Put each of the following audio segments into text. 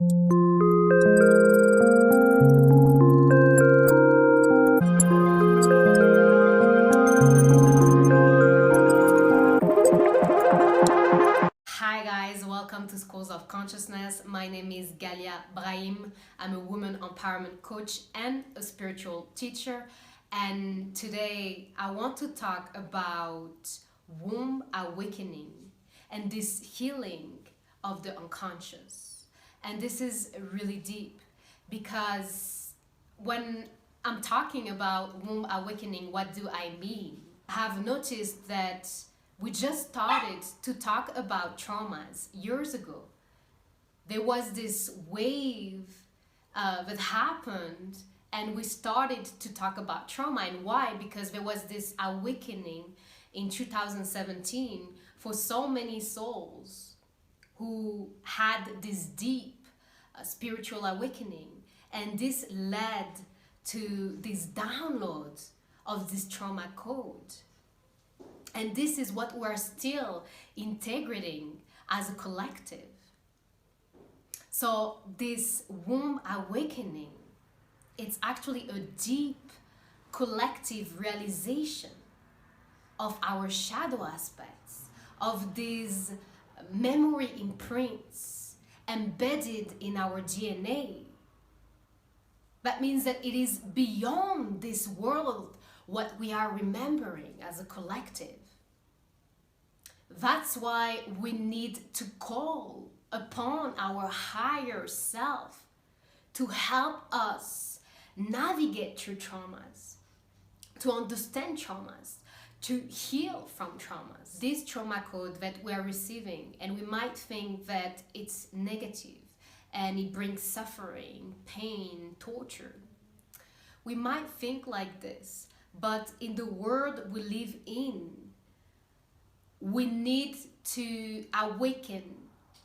Hi guys, welcome to Schools of Consciousness. My name is Galia Brahim. I'm a woman empowerment coach and a spiritual teacher. And today I want to talk about womb awakening and this healing of the unconscious. And this is really deep because when I'm talking about womb awakening, what do I mean? I have noticed that we just started to talk about traumas years ago. There was this wave that happened, and we started to talk about trauma. And why? Because there was this awakening in 2017 for so many souls who had this deep spiritual awakening, and this led to this download of this trauma code. And this is what we're still integrating as a collective. So this womb awakening, it's actually a deep collective realization of our shadow aspects, of these memory imprints embedded in our DNA. That means that it is beyond this world what we are remembering as a collective. That's why we need to call upon our higher self to help us navigate through traumas, to understand traumas, to heal from traumas. This trauma code that we are receiving, and we might think that it's negative and it brings suffering, pain, torture. We might think like this, but in the world we live in, we need to awaken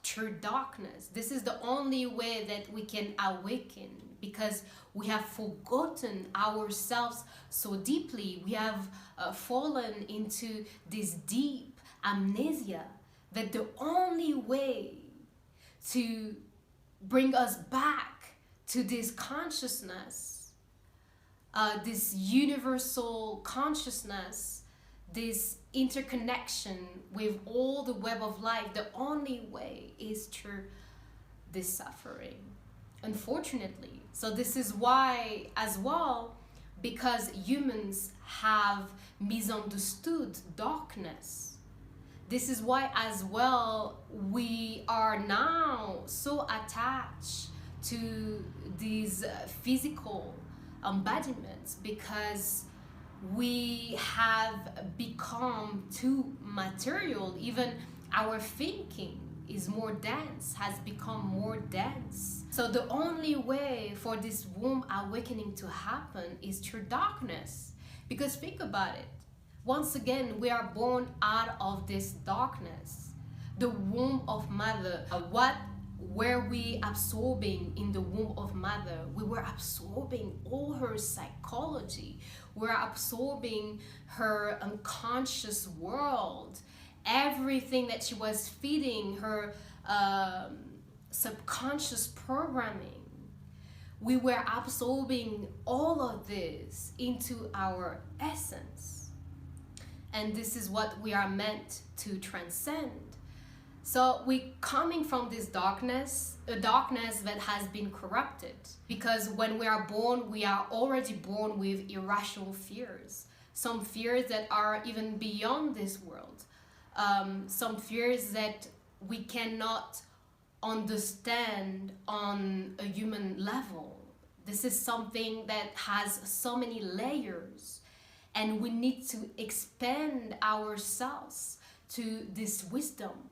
through darkness. This is the only way that we can awaken, because we have forgotten ourselves so deeply. We have fallen into this deep amnesia that the only way to bring us back to this consciousness, this universal consciousness, this interconnection with all the web of life, the only way is through this suffering, unfortunately. So this is why as well, because humans have misunderstood darkness, this is why as well we are now so attached to these physical embodiments, because we have become too material. Even our thinking is more dense, has become more dense. So the only way for this womb awakening to happen is through darkness. Because think about it, once again we are born out of this darkness, the womb of mother. What were we absorbing in the womb of mother? We were absorbing all her psychology. We're absorbing her unconscious world, everything that she was feeding her subconscious programming. We were absorbing all of this into our essence, and this is what we are meant to transcend. So we coming from this darkness, a darkness that has been corrupted, because when we are born, we are already born with irrational fears, some fears that are even beyond this world, some fears that we cannot understand on a human level. This is something that has so many layers, and we need to expand ourselves to this wisdom.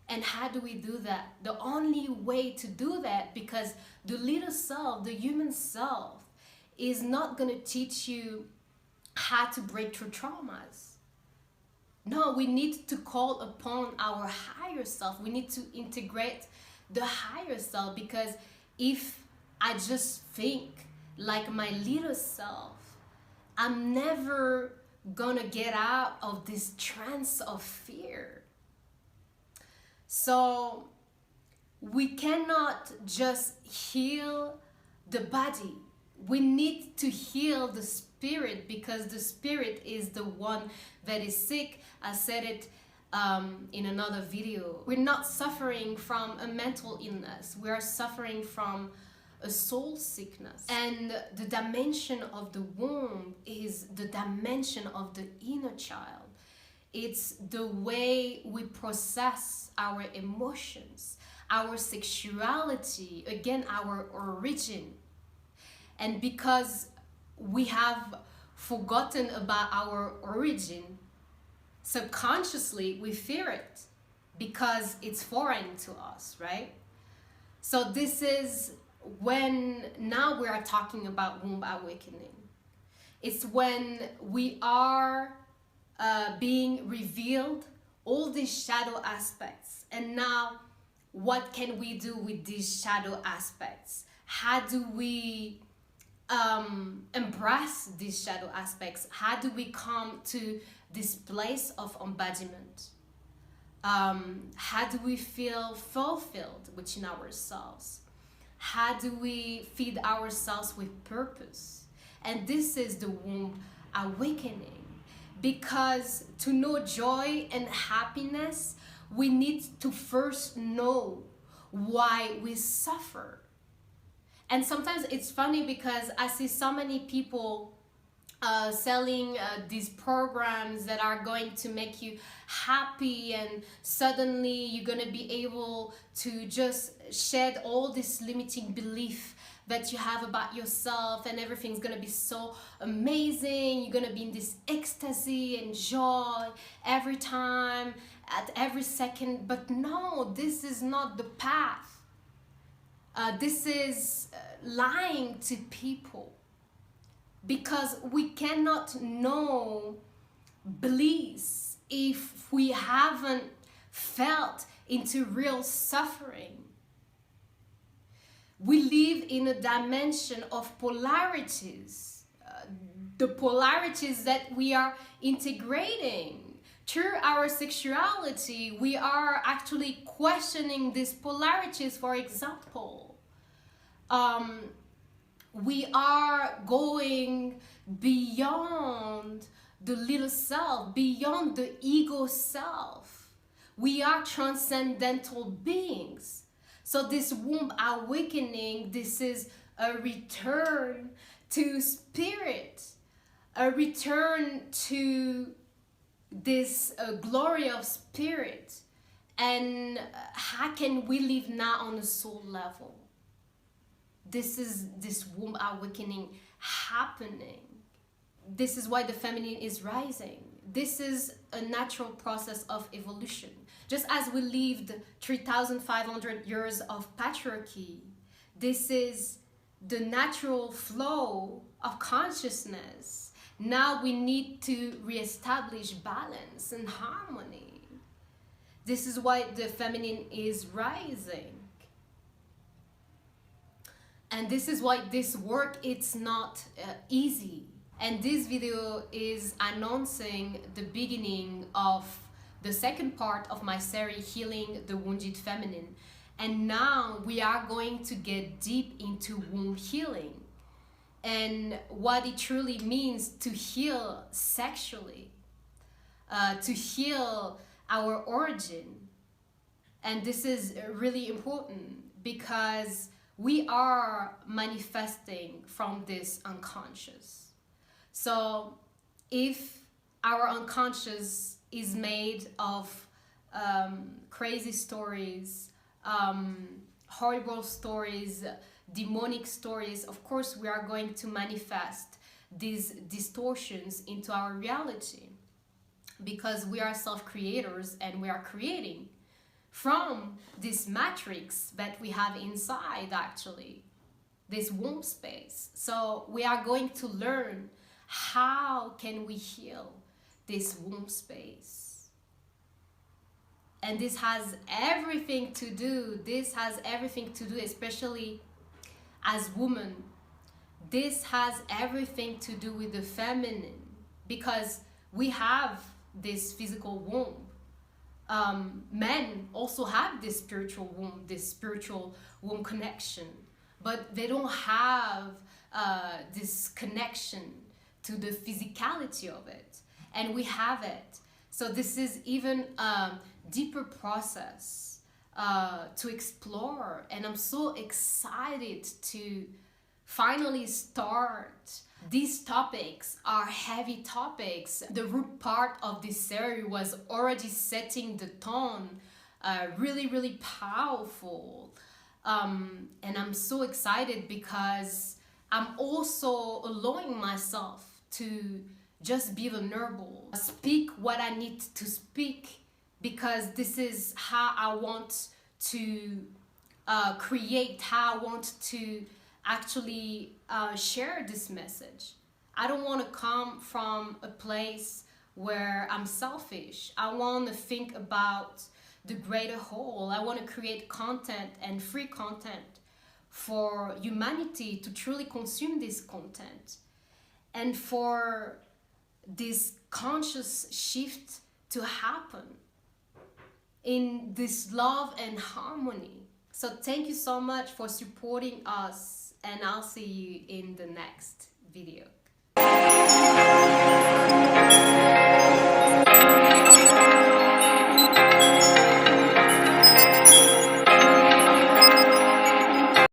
And how do we do that? The only way to do that, because the little self, the human self, is not going to teach you how to break through traumas. No, we need to call upon our higher self. We need to integrate the higher self, because if I just think like my little self, I'm never gonna get out of this trance of fear. So we cannot just heal the body. We need to heal the spirit, because the spirit is the one that is sick. I said it in another video. We're not suffering from a mental illness. We are suffering from a soul sickness. And the dimension of the womb is the dimension of the inner child. It's the way we process our emotions, our sexuality, again, our origin. And because we have forgotten about our origin, subconsciously we fear it because it's foreign to us, right? So this is when now we are talking about womb awakening. It's when we are being revealed all these shadow aspects. And now what can we do with these shadow aspects? How do we embrace these shadow aspects? How do we come to this place of embodiment? How do we feel fulfilled within ourselves? How do we feed ourselves with purpose? And this is the womb awakening. Because to know joy and happiness, we need to first know why we suffer. And sometimes it's funny because I see so many people selling these programs that are going to make you happy, and suddenly you're going to be able to just shed all this limiting belief that you have about yourself, and everything's going to be so amazing. You're going to be in this ecstasy and joy every time, at every second. But no, this is not the path. This is lying to people, because we cannot know bliss if we haven't felt into real suffering. We live in a dimension of polarities, the polarities that we are integrating. Through our sexuality, we are actually questioning these polarities. For example, we are going beyond the little self, beyond the ego self. We are transcendental beings. So this womb awakening, this is a return to spirit, a return to this glory of spirit. And how can we live now on a soul level? This is this womb awakening happening. This is why the feminine is rising. This is a natural process of evolution. Just as we lived 3,500 years of patriarchy, this is the natural flow of consciousness. Now we need to reestablish balance and harmony. This is why the feminine is rising. And this is why this work, it's not easy. And this video is announcing the beginning of the second part of my series, Healing the Wounded Feminine. And now we are going to get deep into womb healing and what it truly means to heal sexually, to heal our origin. And this is really important because we are manifesting from this unconscious. So if our unconscious is made of crazy stories, horrible stories, demonic stories, of course we are going to manifest these distortions into our reality, because we are self-creators and we are creating from this matrix that we have inside, actually, this womb space. So we are going to learn how can we heal this womb space. And this has everything to do, especially as women, this has everything to do with the feminine, because we have this physical womb. men also have this spiritual womb connection, but they don't have this connection to the physicality of it, and we have it. So this is even a deeper process to explore, and I'm so excited to finally start. These topics are heavy topics. The root part of this series was already setting the tone, really powerful. And I'm so excited because I'm also allowing myself to just be vulnerable, speak what I need to speak, because this is how I want to create, how I want to actually share this message. I don't want to come from a place where I'm selfish. I want to think about the greater whole. I want to create content and free content for humanity to truly consume this content, and for this conscious shift to happen in this love and harmony. So thank you so much for supporting us, and I'll see you in the next video.